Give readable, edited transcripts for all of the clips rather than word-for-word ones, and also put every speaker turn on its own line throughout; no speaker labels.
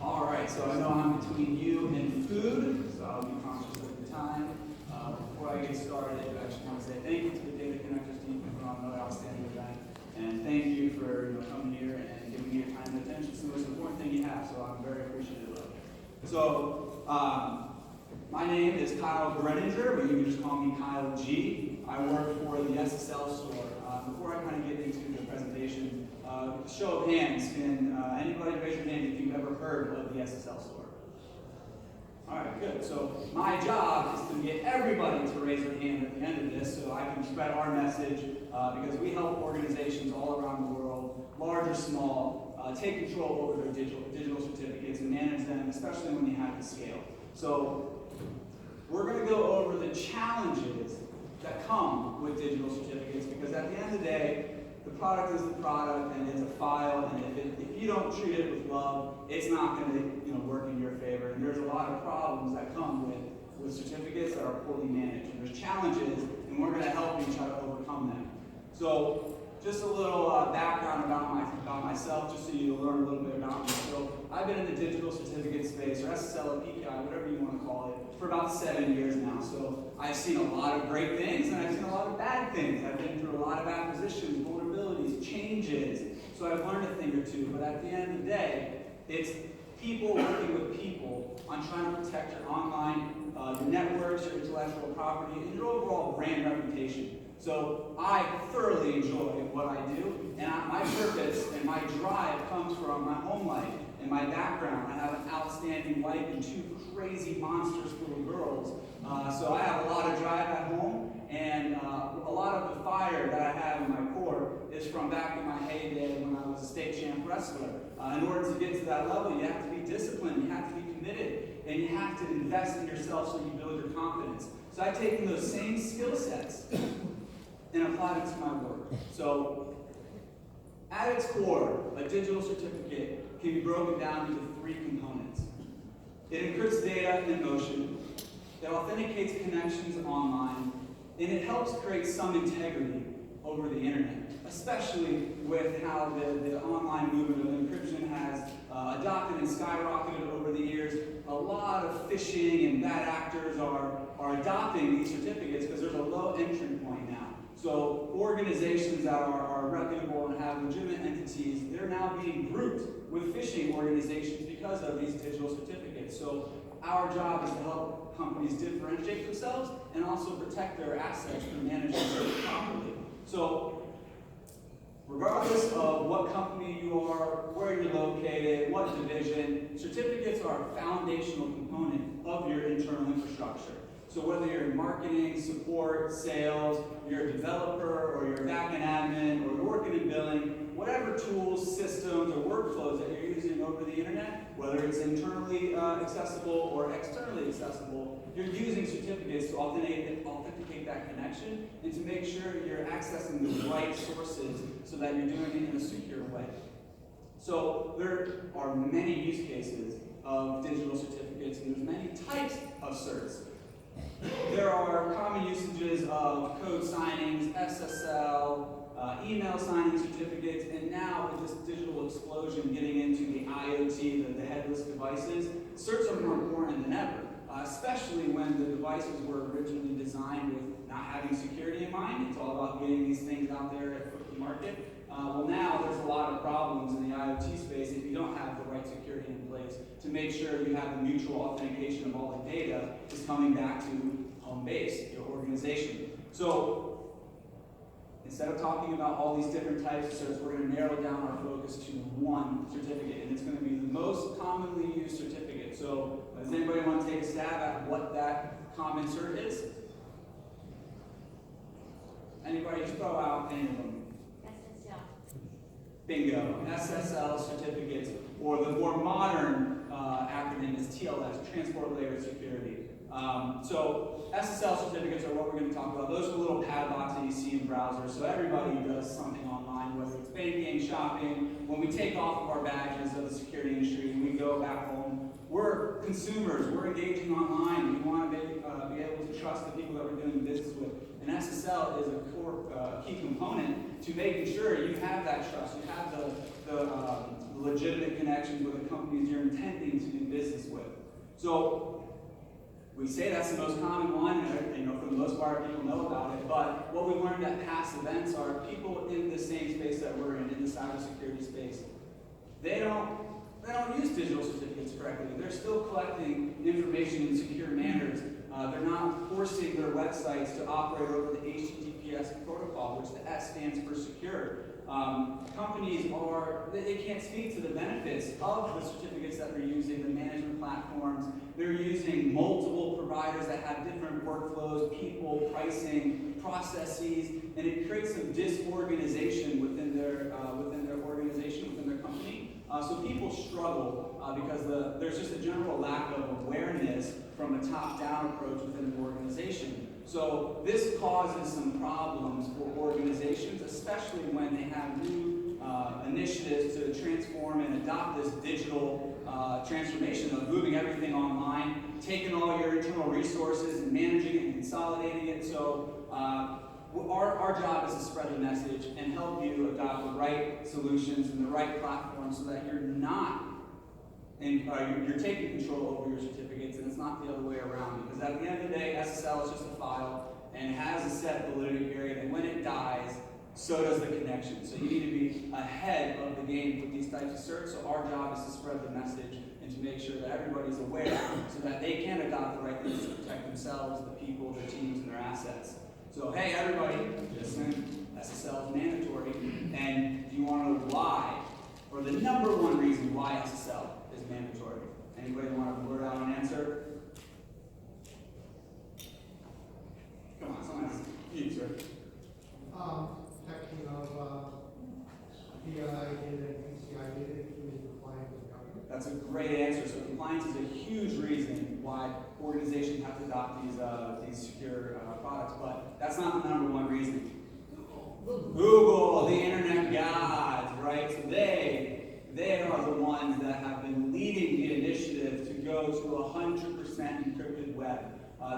All right, so I know I'm between you and food, so I'll be conscious of the time. Before I get started, I just want to say thank you to the Data Connectors team for putting on another outstanding event, and thank you for coming here and giving me your time and attention. It's the most important thing you have, so I'm very appreciative of it. So, my name is Kyle Brenninger, but you can just call me Kyle G. I work for the SSL store. Before I kind of get into the presentation, show of hands, can anybody raise your hand if you've ever heard of the SSL store? All right, good. So my job is to get everybody to raise their hand at the end of this so I can spread our message because we help organizations all around the world, large or small, take control over their digital certificates and manage them, especially when you have to scale. So we're going to go over the challenges that come with digital certificates because at the end of the day, the product is the product and it's a file, and if you don't treat it with love, it's not going to work in your favor. And there's a lot of problems that come with certificates that are poorly managed. And there's challenges, and we're going to help you try to overcome them. So just a little background about myself, just so you learn a little bit about me. So I've been in the digital certificate space, or SSL or PKI, whatever you want to call it, for about 7 years now. So I've seen a lot of great things, and I've seen a lot of bad things. I've been through a lot of acquisitions, vulnerabilities, changes. So I've learned a thing or two. But at the end of the day, it's people working with people on trying to protect your online, your networks, your intellectual property, and your overall brand reputation. So I thoroughly enjoy what I do, and my purpose and my drive comes from my home life and my background. I have an outstanding wife and 2 crazy monsters little girls. So I have a lot of drive at home, and a lot of the fire that I have in my core is from back in my heyday when I was a state champ wrestler. In order to get to that level, you have to be disciplined, you have to be committed, and you have to invest in yourself so you build your confidence. So I've taken those same skill sets and applied it to my work. So at its core, a digital certificate can be broken down into 3 components. It encrypts data in motion, it authenticates connections online, and it helps create some integrity over the internet, especially with how the online movement of encryption has adopted and skyrocketed over the years. A lot of phishing and bad actors are adopting these certificates because there's a low entry point now. So organizations that are reputable and have legitimate entities, they're now being grouped with phishing organizations because of these digital certificates. So our job is to help companies differentiate themselves and also protect their assets through managing them properly. So regardless of what company you are, where you're located, what division, certificates are a foundational component of your internal infrastructure. So whether you're in marketing, support, sales, you're a developer, or you're a backend admin, or you're working in billing, whatever tools, systems, or workflows that you're using over the internet, whether it's internally accessible or externally accessible, you're using certificates to authenticate that connection and to make sure you're accessing the right sources so that you're doing it in a secure way. So there are many use cases of digital certificates, and there's many types of certs. There are common usages of code signings, SSL, email signing certificates, and now with this digital explosion getting into the IoT, the headless devices, certs are more important than ever, especially when the devices were originally designed with not having security in mind. It's all about getting these things out there at the market. Well, now there's a lot of problems in the IoT space if you don't have the right security in place to make sure you have the mutual authentication of all the data is coming back to home base, your organization. So instead of talking about all these different types of certs, we're going to narrow down our focus to one certificate, and it's going to be the most commonly used certificate. So does anybody want to take a stab at what that common cert is? Anybody just throw out any of them? Bingo, SSL certificates, or the more modern acronym is TLS, Transport Layer Security. So SSL certificates are what we're going to talk about. Those are the little padlocks that you see in browsers. So everybody does something online, whether it's banking, shopping. When we take off of our badges of the security industry and we go back home, we're consumers, we're engaging online. We want to be able to trust the people that we're doing business with. And SSL is a core key component to making sure you have that trust, you have the legitimate connections with the companies you're intending to do business with. So we say that's the most common one, and for the most part people know about it, but what we learned at past events are people in the same space that we're in the cybersecurity space, they don't use digital certificates correctly. They're still collecting information in secure manners. They're not forcing their websites to operate over the HTTPS protocol, which the S stands for secure. Companies they can't speak to the benefits of the certificates that they're using, the management platforms. They're using multiple providers that have different workflows, people, pricing, processes, and it creates some disorganization within their organization, within their company. So people struggle because there's just a general lack of awareness from a top-down approach within an organization. So this causes some problems for organizations, especially when they have new initiatives to transform and adopt this digital transformation of moving everything online, taking all your internal resources and managing it and consolidating it. So our job is to spread the message and help you adopt the right solutions and the right platforms so that you're not you're taking control over your certificates, and it's not the other way around. Because at the end of the day, SSL is just a file and has a set validity period, and when it dies, so does the connection. So you need to be ahead of the game with these types of certs. So our job is to spread the message and to make sure that everybody's aware so that they can adopt the right things to protect themselves, the people, their teams, and their assets. So hey, everybody, listen, SSL is mandatory, and do you want to know why, or the number one reason why SSL is mandatory? Anybody want to blurt out an answer? Come on, someone else. You, sir.
Protection of PII data and PCI data keeping compliant with the government.
That's a great answer. So compliance is a huge reason why organizations have to adopt these secure products, but that's not the number one reason. Google, the internet gods, right? So they are the ones that have been leading the initiative to go to 100% encrypted web.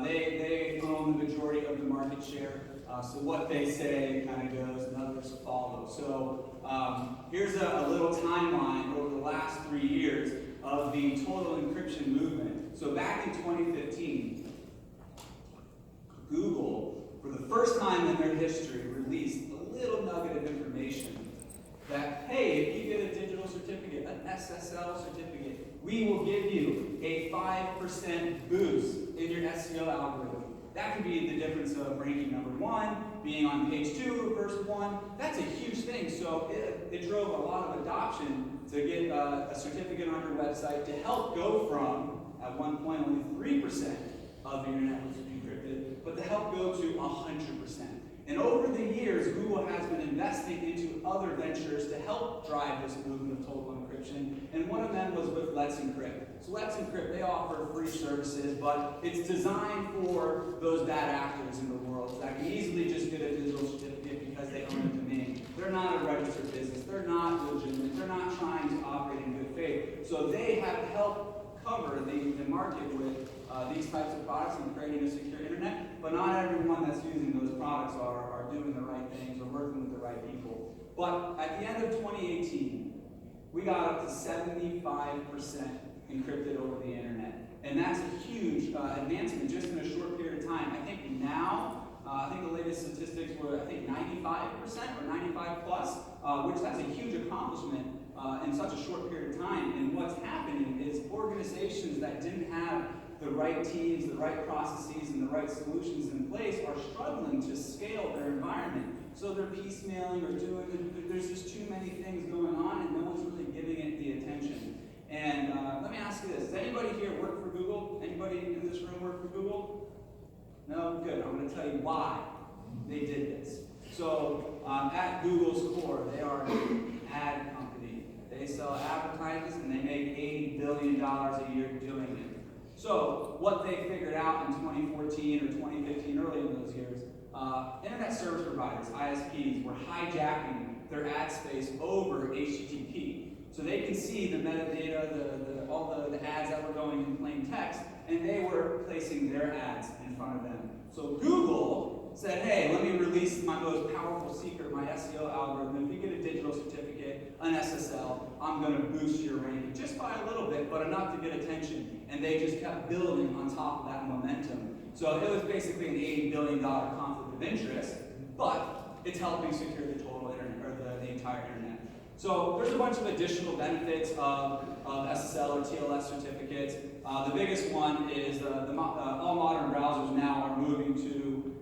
They own the majority of the market share. So what they say kind of goes and others follow. So here's a little timeline over the last 3 years of the total encryption movement. So back in 2015, Google, for the first time in their history, released a little nugget of information that, hey, if you get a digital certificate, an SSL certificate, we will give you a 5% boost in your SEO algorithm. That could be the difference of ranking number 1, being on page 2 versus 1. That's a huge thing. So it drove a lot of adoption to get a certificate on your website to help go from, at one point, only 3% of the internet was encrypted, but to help go to 100%. And over the years, Google has been investing into other ventures to help drive this movement of total encryption, and one of them was with Let's Encrypt. So Let's Encrypt, they offer free services, but it's designed for those bad actors in the world that can easily just get a digital certificate because they own a domain. They're not a registered business. They're not legitimate. They're not trying to operate in good faith. So they have helped cover the market with these types of products and creating a secure internet, but not everyone that's using those products are doing the right things or working with the right people. But at the end of 2018, we got up to 75% encrypted over the internet. And that's a huge advancement just in a short period of time. I think now, the latest statistics were, 95% or 95 plus, which that's a huge accomplishment in such a short period of time. And what's happening is organizations that didn't have the right teams, the right processes, and the right solutions in place are struggling to scale their environment. So they're piecemealing or there's just too many things going on and no one's really giving it the attention. And let me ask you this, does anybody here work for Google? Anybody in this room work for Google? No? Good. I'm going to tell you why they did this. So at Google's core, they are an ad company. They sell advertisements and they make $80 billion a year doing it. So what they figured out in 2014 or 2015, early in those years, internet service providers, ISPs, were hijacking their ad space over HTTP. So they can see the metadata, all the ads that were going in plain text, and they were placing their ads in front of them. So Google said, hey, let me release my most powerful secret, my SEO algorithm. If you get a digital certificate, certificate, an SSL, I'm going to boost your ranking just by a little bit, but enough to get attention. And they just kept building on top of that momentum. So it was basically an $80 billion conflict of interest, but it's helping secure the total internet, or the entire internet. So there's a bunch of additional benefits of SSL or TLS certificates. The biggest one is all modern browsers now are moving to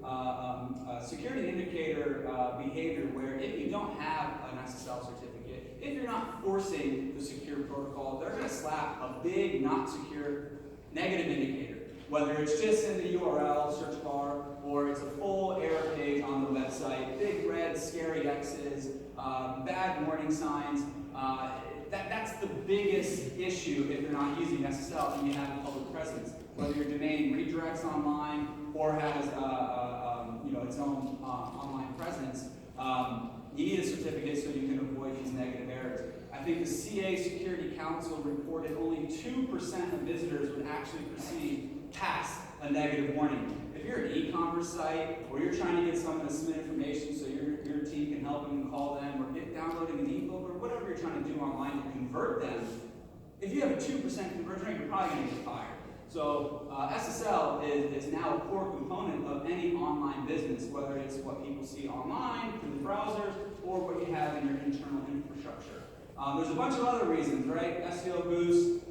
security indicator behavior, where if you don't have an SSL certificate, if you're not forcing the secure protocol, they're going to slap a big not secure negative indicator. Whether it's just in the URL search bar or it's a full error page on the website, big red scary X's, bad warning signs, that's the biggest issue if you're not using SSL and you have a public presence. Whether your domain redirects online or has its own online presence, you need a certificate so you can avoid these negative errors. I think the CA Security Council reported only 2% of visitors would actually proceed past a negative warning. If you're an e-commerce site or you're trying to get someone to submit information so your team can help them and call them, or get downloading an ebook, or whatever you're trying to do online to convert them, if you have a 2% conversion rate, you're probably going to get fired. So SSL is now a core component of any online business, whether it's what people see online through the browsers or what you have in your internal infrastructure. There's a bunch of other reasons, right? SEO boost.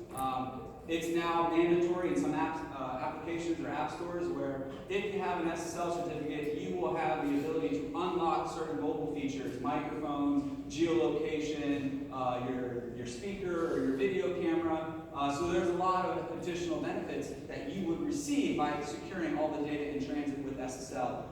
It's now mandatory in some applications or app stores where if you have an SSL certificate, you will have the ability to unlock certain mobile features, microphones, geolocation, your speaker or your video camera. So there's a lot of additional benefits that you would receive by securing all the data in transit with SSL.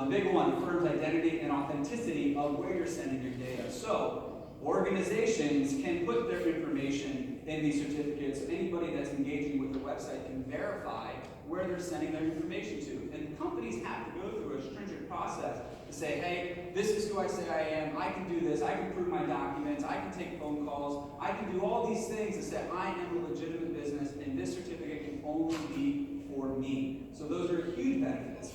The big one, the firm's identity and authenticity of where you're sending your data. So organizations can put their information in these certificates, so anybody that's engaging with the website can verify where they're sending their information to. And companies have to go through a stringent process to say, hey, this is who I say I am, I can do this, I can prove my documents, I can take phone calls, I can do all these things to say I am a legitimate business, and this certificate can only be for me. So those are huge benefits.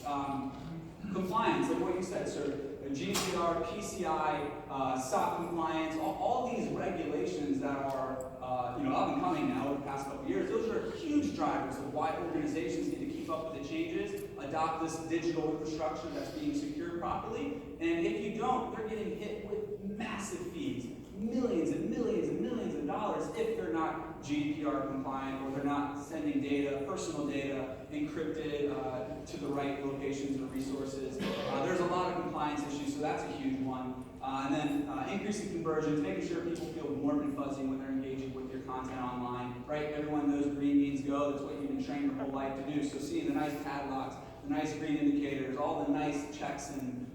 Compliance, like what you said, sir, GDPR, PCI, SOC compliance, all these regulations that are up and coming now over the past couple of years, those are huge drivers of why organizations need to keep up with the changes, adopt this digital infrastructure that's being secured properly, and if you don't, they're getting hit with massive fees, millions and millions and millions of dollars if they're not GDPR compliant or they're not sending data, personal data, encrypted to the right locations or resources. There's a lot of compliance issues, so that's a huge one. And then increasing conversions, making sure people feel warm and fuzzy when they're engaging with your content online, right? Everyone knows green means go. That's what you've been trained your whole life to do. So seeing the nice padlocks, the nice green indicators, all the nice checks and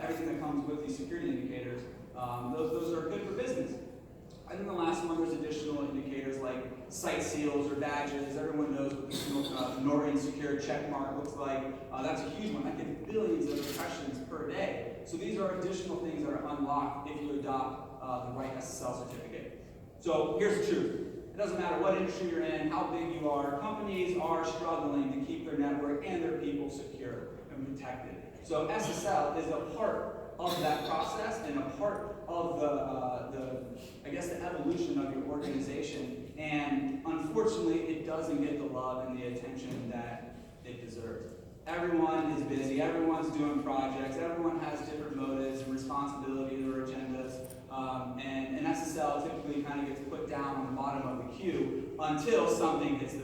everything that comes with these security indicators, those are good for business. And then the last one, there's additional indicators like site seals or badges. Everyone knows what the Norton Secure check mark looks like. That's a huge one. That gets billions of impressions per day. So these are additional things that are unlocked if you adopt the right SSL certificate. So here's the truth. It doesn't matter what industry you're in, how big you are, companies are struggling to keep their network and their people secure and protected. So SSL is a part of that process and a part of the evolution of your organization. And unfortunately, it doesn't get the love and the attention that it deserves. Everyone is busy, everyone's doing projects, everyone has different motives and responsibilities or agendas, and SSL typically kind of gets put down on the bottom of the queue until something hits the,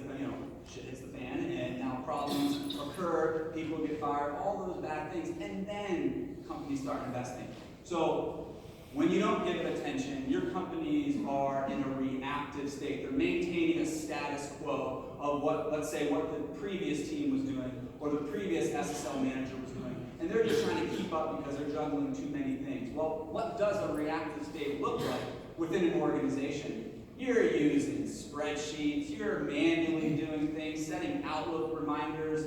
shit hits the fan, and now problems occur, people get fired, all those bad things, and then companies start investing. So when you don't give it attention, your companies are in a reactive state. They're maintaining a status quo of what the previous team was doing or the previous SSL manager was doing. And they're just trying to keep up because they're juggling too many things. Well, what does a reactive state look like within an organization? You're using spreadsheets, you're manually doing things, setting Outlook reminders,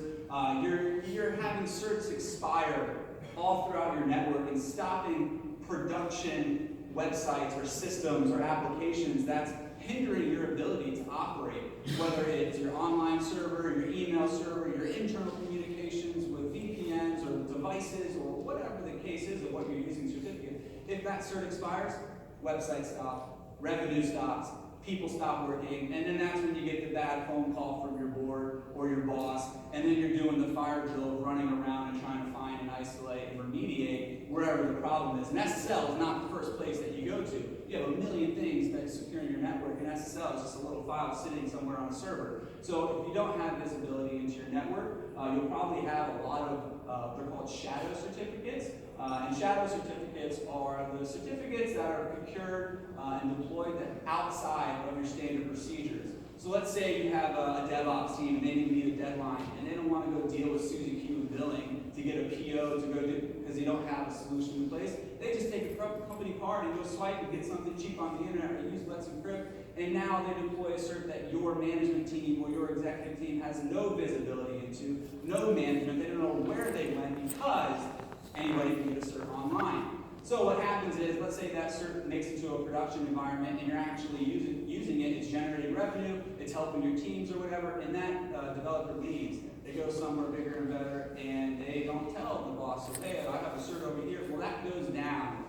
you're having certs expire all throughout your network and stopping production websites or systems or applications that's hindering your ability to operate, whether it's your online server, your email server, your internal communications with VPNs or devices or whatever the case is of what you're using certificate. If that cert expires, website stops, revenue stops, people stop working, and then that's when you get the bad phone call from your board or your boss, and then you're doing the fire drill, running around and trying to find and isolate and remediate wherever the problem is. And SSL is not the first place that you go to. You have a million things that secure your network, and SSL is just a little file sitting somewhere on a server. So if you don't have visibility into your network, you'll probably have a lot of, they're called shadow certificates. And shadow certificates are the certificates that are procured and deployed outside of your standard procedures. So let's say you have a DevOps team and they need a deadline and they don't want to go deal with Suzy Q and billing to get a PO to go do because they don't have a solution in place. They just take a company card and go swipe and get something cheap on the internet or use Let's Encrypt, and now they deploy a cert that your management team or your executive team has no visibility into, no management. They don't know where they went because anybody can get a cert online. So what happens is, let's say that cert makes it to a production environment and you're actually using it, it's generating revenue, it's helping your teams or whatever, and that developer leaves. They go somewhere bigger and better, and they don't tell the boss, so, hey, I have a cert over here. Well, that goes down,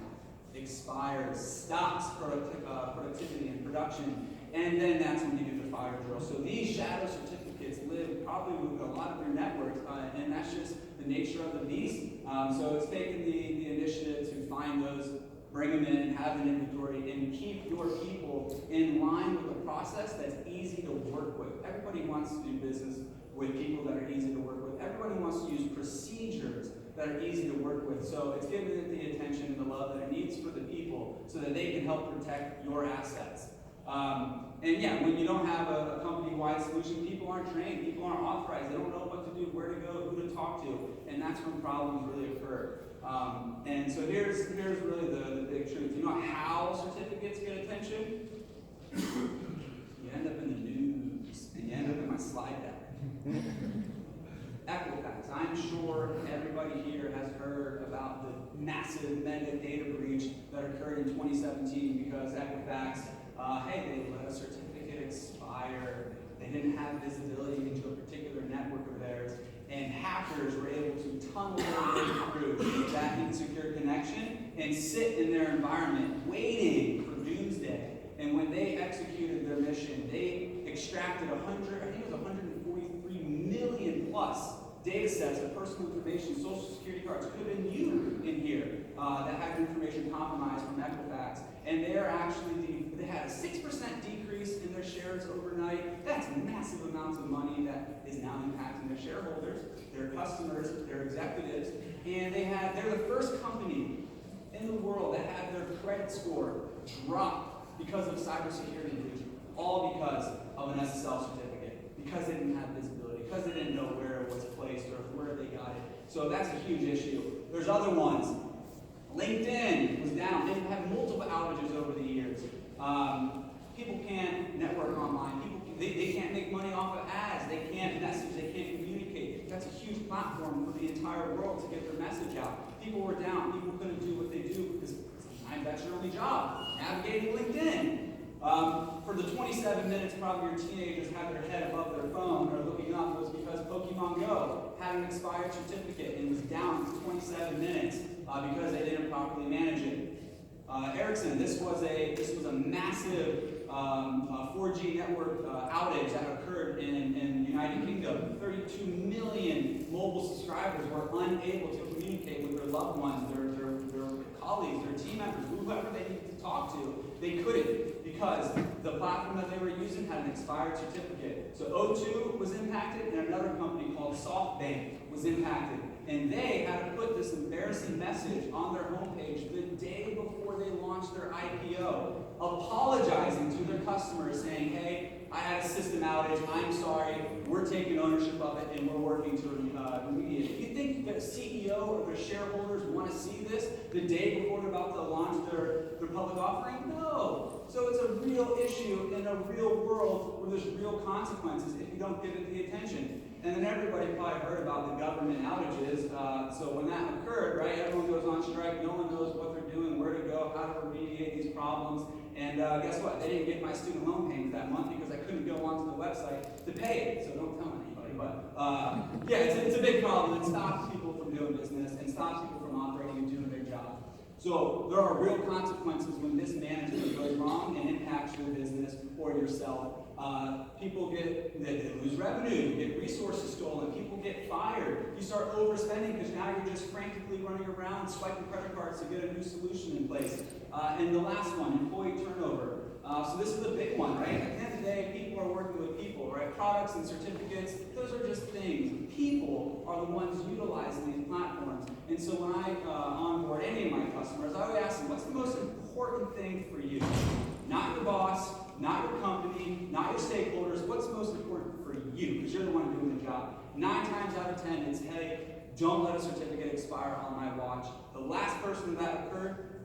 expires, stops productivity and production, and then that's when you do the fire drill. So these shadow certificates live probably with a lot of your networks, and that's just the nature of the beast. So it's taken the initiative to find those, bring them in, have an inventory, and keep your people in line with a process that's easy to work with. Everybody wants to do business with people that are easy to work with. Everybody wants to use procedures that are easy to work with. So it's giving it the attention and the love that it needs for the people so that they can help protect your assets. And yeah, when you don't have a company-wide solution, people aren't trained, people aren't authorized, they don't know what to do, where to go, who to talk to, and that's when problems really occur. And so here's really the big truth. You know how certificates get attention? You end up in the news, and you end up in my slide deck. Equifax. I'm sure everybody here has heard about the massive mega data breach that occurred in 2017 because Equifax, hey, they let a certificate expire. They didn't have visibility into a particular network of theirs, and hackers were able to tunnel their way through that insecure connection and sit in their environment waiting for doomsday. And when they executed their mission, they extracted 143 million plus data sets of personal information, social security cards. Could have been you in here that had information compromised from Equifax. And they had a 6% decrease in their shares overnight. That's massive amounts of money that is now impacting their shareholders, their customers, their executives. And they're the first company in the world that had their credit score drop because of cybersecurity breach, all because of an SSL certificate, because they didn't have visibility, because they didn't know where it was placed or where they got it. So that's a huge issue. There's other ones. LinkedIn was down. They've had multiple outages over the years. People can't network online. They can't make money off of ads. They can't message. They can't communicate. That's a huge platform for the entire world to get their message out. People were down. People couldn't do what they do because sometimes that's your only job, navigating LinkedIn. For the 27 minutes probably your teenagers had their head above their phone or looking up was because Pokemon Go had an expired certificate and was down for 27 minutes because they didn't properly manage it. Ericsson, this was a massive 4G network outage that occurred in the United Kingdom. 32 million mobile subscribers were unable to communicate with their loved ones, their colleagues, their team members, whoever they needed to talk to. They couldn't because the platform that they were using had an expired certificate. So O2 was impacted, and another company called SoftBank was impacted. And they had to put this embarrassing message on their homepage the day before they launched their IPO, apologizing to their customers, saying, hey, I had a system outage, I'm sorry, we're taking ownership of it, and we're working to remediate it. You think the CEO or their shareholders want to see this the day before they're about to launch their public offering? No. So it's a real issue in a real world where there's real consequences if you don't give it the attention. And then everybody probably heard about the government outages. So when that occurred, right, everyone goes on strike. No one knows what they're doing, where to go, how to remediate these problems. And guess what? They didn't get my student loan payment that month because I couldn't go onto the website to pay it. So don't tell anybody. But yeah, it's a big problem. It stops people from doing business and stops people from operating and doing their job. So there are real consequences when this management goes wrong and impacts your business or yourself. People they lose revenue, you get resources stolen, people get fired, you start overspending because now you're just frantically running around swiping credit cards to get a new solution in place. And the last one, employee turnover. So this is a big one, right? At the end of the day, people are working with people, right? Products and certificates, those are just things. People are the ones utilizing these platforms. And so when I onboard any of my customers, I would ask them, what's the most important thing for you? Not your boss, not your company, not your stakeholders. What's most important for you? Because you're the one doing the job. 9 times out of 10, it's, hey, don't let a certificate expire on my watch. The last person that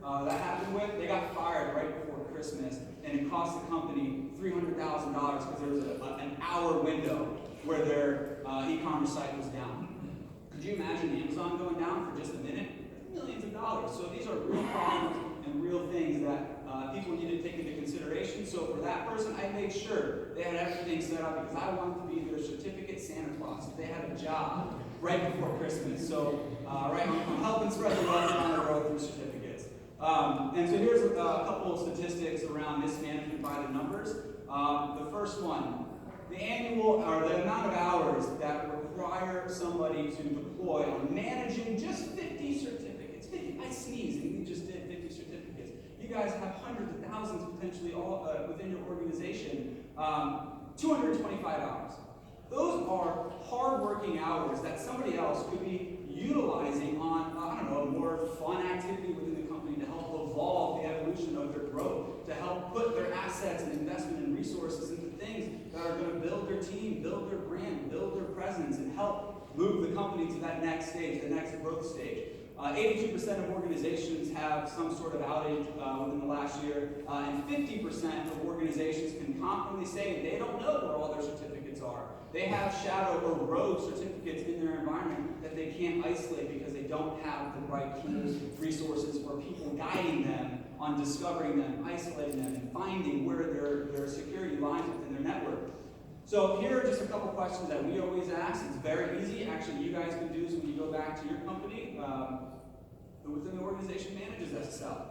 happened with, they got fired right before Christmas, and it cost the company $300,000 because there was an hour window where their e-commerce site was down. Could you imagine Amazon going down for just a minute? Millions of dollars. So these are real problems and real things that people need to take into consideration. So for that person, I made sure they had everything set up because I wanted to be their certificate Santa Claus. If they had a job right before Christmas. So I'm helping spread the love around the world through certificates. And so here's a couple of statistics around mismanagement by the numbers. The first one, the amount of hours that require somebody to deploy on managing just 50 certificates. 50, I sneezed and we just did 50 certificates. You guys have hundreds of thousands potentially all within your organization. 225 hours. Those are hard-working hours that somebody else could be utilizing on, a more fun activity within the company to help evolve the evolution of their growth, to help put their assets and investment and resources into things that are going to build their team, build their brand, build their presence, and help move the company to that next stage, the next growth stage. 82% of organizations have some sort of outage within the last year, and 50% of organizations can confidently say they don't know where all their certificates are. They have shadow or rogue certificates in their environment that they can't isolate because they don't have the right tools, resources, or people guiding them on discovering them, isolating them, and finding where their security lies within their network. So here are just a couple questions that we always ask. It's very easy. Actually, you guys can do this when you go back to your company. Who within the organization manages SSL?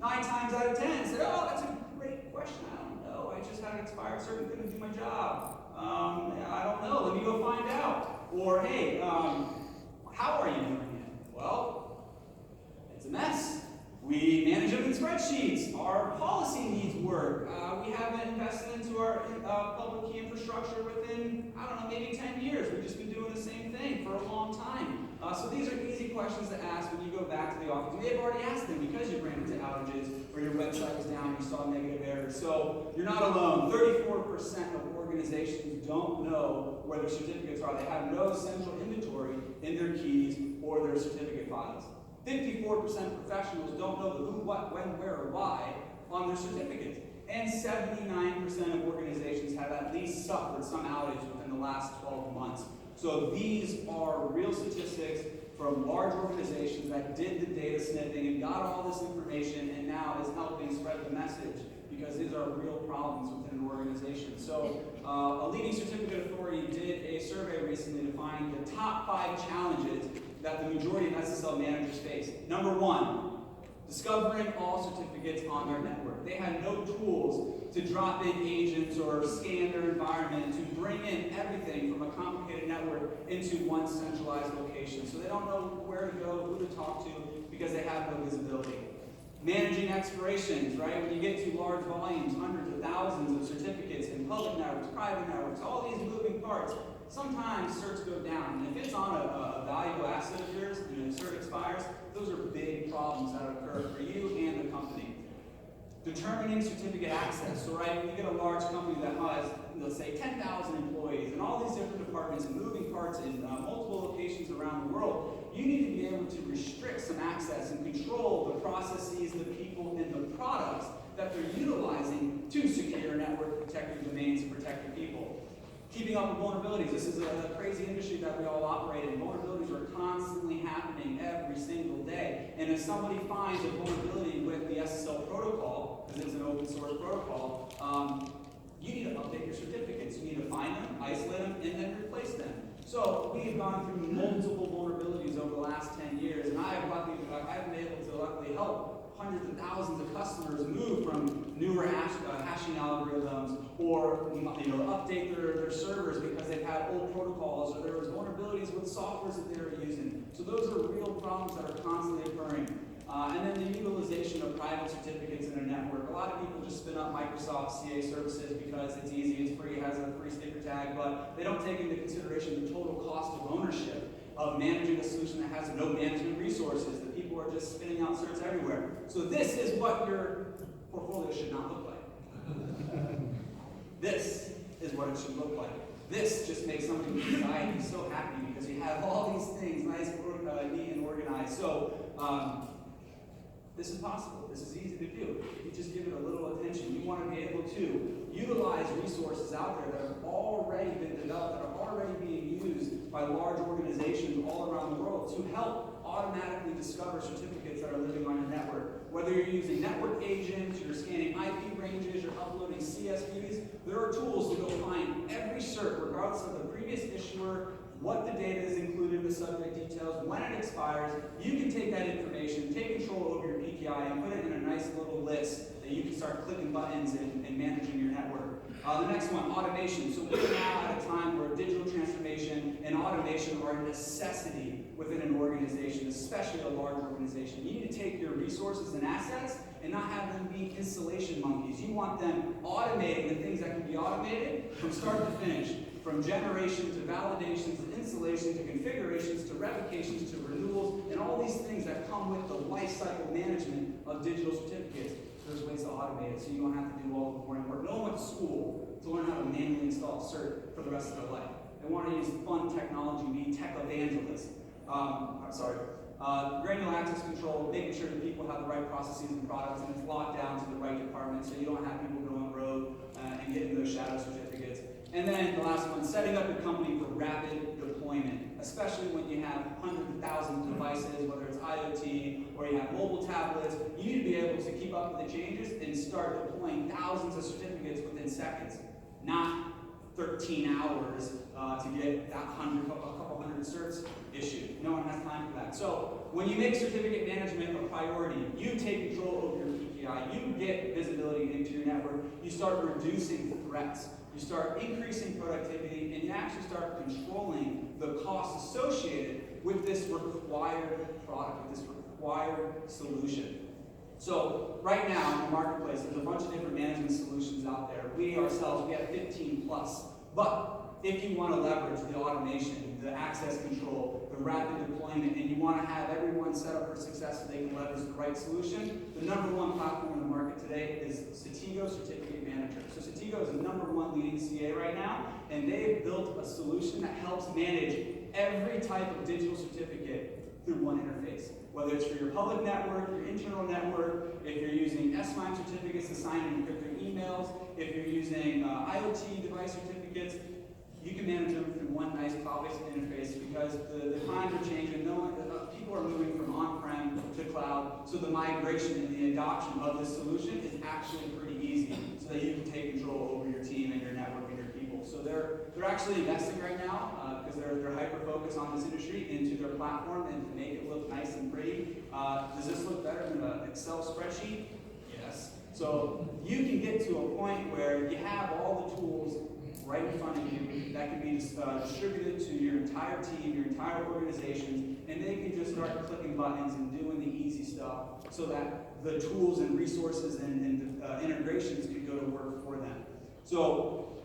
9 times out of 10 say, oh, that's a great question. I don't know. I just had an expired cert, couldn't do my job. I don't know. Let me go find out. Or, hey, how are you doing it? Well, it's a mess. We manage them in spreadsheets. Our policy needs work. We haven't invested into our public key infrastructure within, maybe 10 years. We've just been doing the same thing for a long time. So these are easy questions to ask when you go back to the office. You may have already asked them because you ran into outages or your website was down and you saw negative errors. So you're not alone. 34% of organizations don't know where their certificates are. They have no central inventory in their keys or their certificate files. 54% of professionals don't know the who, what, when, where, or why on their certificates. And 79% of organizations have at least suffered some outage within the last 12 months. So these are real statistics from large organizations that did the data sniffing and got all this information and now is helping spread the message because these are real problems within an organization. So a leading certificate authority did a survey recently to find the top 5 challenges that the majority of SSL managers face. Number 1, discovering all certificates on their network. They had no tools to drop in agents or scan their environment to bring in everything from a complicated network into one centralized location. So they don't know where to go, who to talk to, because they have no visibility. Managing expirations, right? When you get to large volumes, hundreds of thousands of certificates in public networks, private networks, all these moving parts, sometimes certs go down. And if it's on a valuable asset of yours and the cert expires, those are big problems that occur for you and the company. Determining certificate access. So, right, when you get a large company that has, let's say, 10,000 employees and all these different departments and moving parts in multiple locations around the world, you need to be able to restrict some access and control the processes, the people, and the products that they're utilizing to secure your network, protect your domains, and protect your people. Keeping up with vulnerabilities. This is a crazy industry that we all operate in. Vulnerabilities are constantly happening every single day. And if somebody finds a vulnerability with the SSL protocol, because it's an open source protocol, you need to update your certificates. You need to find them, isolate them, and then replace them. So we have gone through multiple vulnerabilities over the last 10 years, and I have been able to luckily help hundreds of thousands of customers move from newer hashing algorithms, or update their servers because they've had old protocols, or there was vulnerabilities with softwares that they were using. So those are real problems that are constantly occurring. And then the utilization of private certificates in a network. A lot of people just spin up Microsoft CA services because it's easy, it's free, it has a free sticker tag, but they don't take into consideration the total cost of ownership of managing a solution that has no management resources, that people are just spinning out certs everywhere. So this is what your portfolio should not look like. This is what it should look like. This just makes somebody with anxiety so happy because you have all these things nice, neat, and organized. So this is possible. This is easy to do. If you just give it a little attention, you want to be able to utilize resources out there that have already been developed, that are already being used by large organizations all around the world to help automatically discover certificates that are living on your network. Whether you're using network agents, you're scanning IP ranges, you're uploading CSVs, there are tools to go find every cert, regardless of the previous issuer, what the data is included, the subject details, when it expires. You can take that information, take control over your PKI, and put it in a nice little list that you can start clicking buttons and managing your network. The next one, automation. So we're now at a time where digital transformation and automation are a necessity within an organization, especially a large organization. You need to take your resources and assets and not have them be installation monkeys. You want them automating the things that can be automated from start to finish, from generation to validations to installation to configurations to revocations to renewals, and all these things that come with the lifecycle management of digital certificates. There's ways to automate it so you don't have to do all the boring work. No one went to school to learn how to manually install cert for the rest of their life. They want to use fun technology, be tech evangelists. Granular access control, making sure that people have the right processes and products, and it's locked down to the right department so you don't have people going rogue and getting those shadow certificates. And then the last one, setting up your company for rapid deployment, especially when you have hundreds of thousands of devices, whether it's IoT or you have mobile tablets. You need to be able to keep up with the changes and start deploying thousands of certificates within seconds, not 13 hours to get that a couple hundred certs issued. No one has time for that. So when you make certificate management a priority, you take control over your PKI, you get visibility into your network, you start reducing threats, you start increasing productivity, and you actually start controlling the costs associated with this required product, with this required solution. So right now in the marketplace, there's a bunch of different management solutions out there. We ourselves, we have 15 plus. But if you want to leverage the automation, the access control, the rapid deployment, and you want to have everyone set up for success so they can leverage the right solution, the number one platform in the market today is Cetigo Certificate Manager. So Cetigo is the number one leading CA right now, and they've built a solution that helps manage every type of digital certificate through one interface. Whether it's for your public network, your internal network, if you're using S-MIME certificates to sign and encrypt your emails, if you're using IoT device certificates, you can manage them through one nice cloud-based interface because the times are changing. People are moving from on-prem to cloud, so the migration and the adoption of this solution is actually pretty easy so that you can take control over your team and your network and your people. So they're actually investing right now because they're hyper-focused on this industry into their platform and to make it look nice and pretty. Does this look better than an Excel spreadsheet? Yes. So you can get to a point where you have all the tools right in front of you that can be distributed to your entire team, your entire organization, and they can just start clicking buttons and doing the easy stuff so that the tools and resources and integrations can go to work for them. So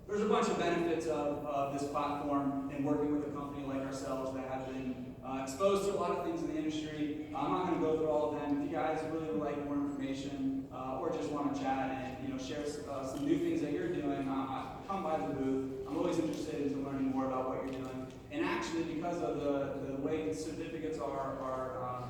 there's a bunch of benefits of this platform and working with a company like ourselves that have been exposed to a lot of things in the industry. I'm not going to go through all of them. If you guys really would like more information or just want to chat and share some new things that you're doing, come by the booth. I'm always interested in learning more about what you're doing. And actually, because of the way certificates are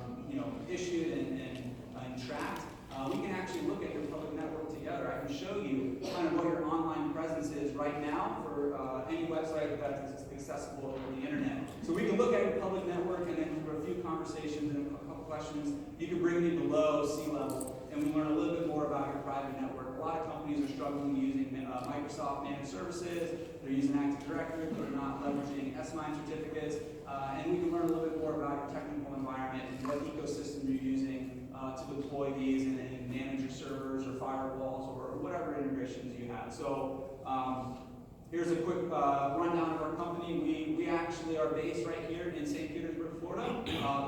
issued and tracked, we can actually look at your public network together. I can show you kind of what your online presence is right now for any website that's accessible over the internet. So we can look at your public network, and then through a few conversations and a couple questions, you can bring me below sea level, and we learn a little bit more about your private network. A lot of companies are struggling using Microsoft managed services. They're using Active Directory, but they're not leveraging S-MIME certificates. And we can learn a little bit more about your technical environment and what ecosystem you're using to deploy these and manage your servers or firewalls or whatever integrations you have. So here's a quick rundown of our company. We actually are based right here in St. Petersburg, Florida.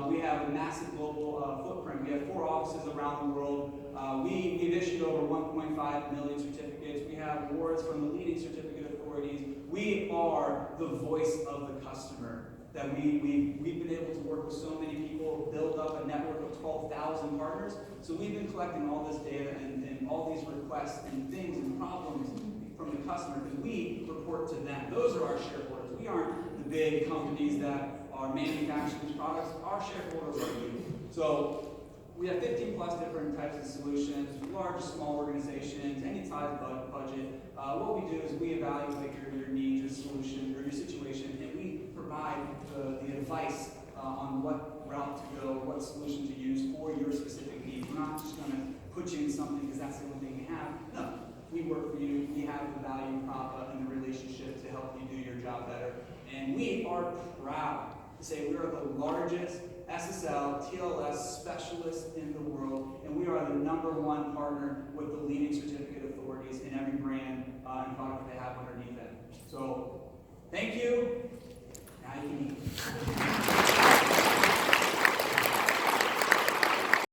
We have a massive global footprint. We have 4 offices around the world. We've issued over 1.5 million certificates. We have awards from the leading certificate authorities. We are the voice of the customer. That we've been able to work with so many people, build up a network of 12,000 partners. So we've been collecting all this data and all these requests and things and problems from the customer, because we report to them. Those are our shareholders. We aren't the big companies that are manufacturing these products. Our shareholders are you. So we have 15 plus different types of solutions, large, small organizations, any size budget. What we do is we evaluate your needs, your solution, or your situation, and we provide the advice on what route to go, what solution to use for your specific needs. We're not just going to put you in something because that's the only thing we have. No, we work for you. We have the value prop and the relationship to help you do your job better. And we are proud to say we are the largest SSL, TLS specialist in the world, and we are the #1 partner with the leading certificate authorities in every brand and product they have underneath them. So, thank you. Now you can eat.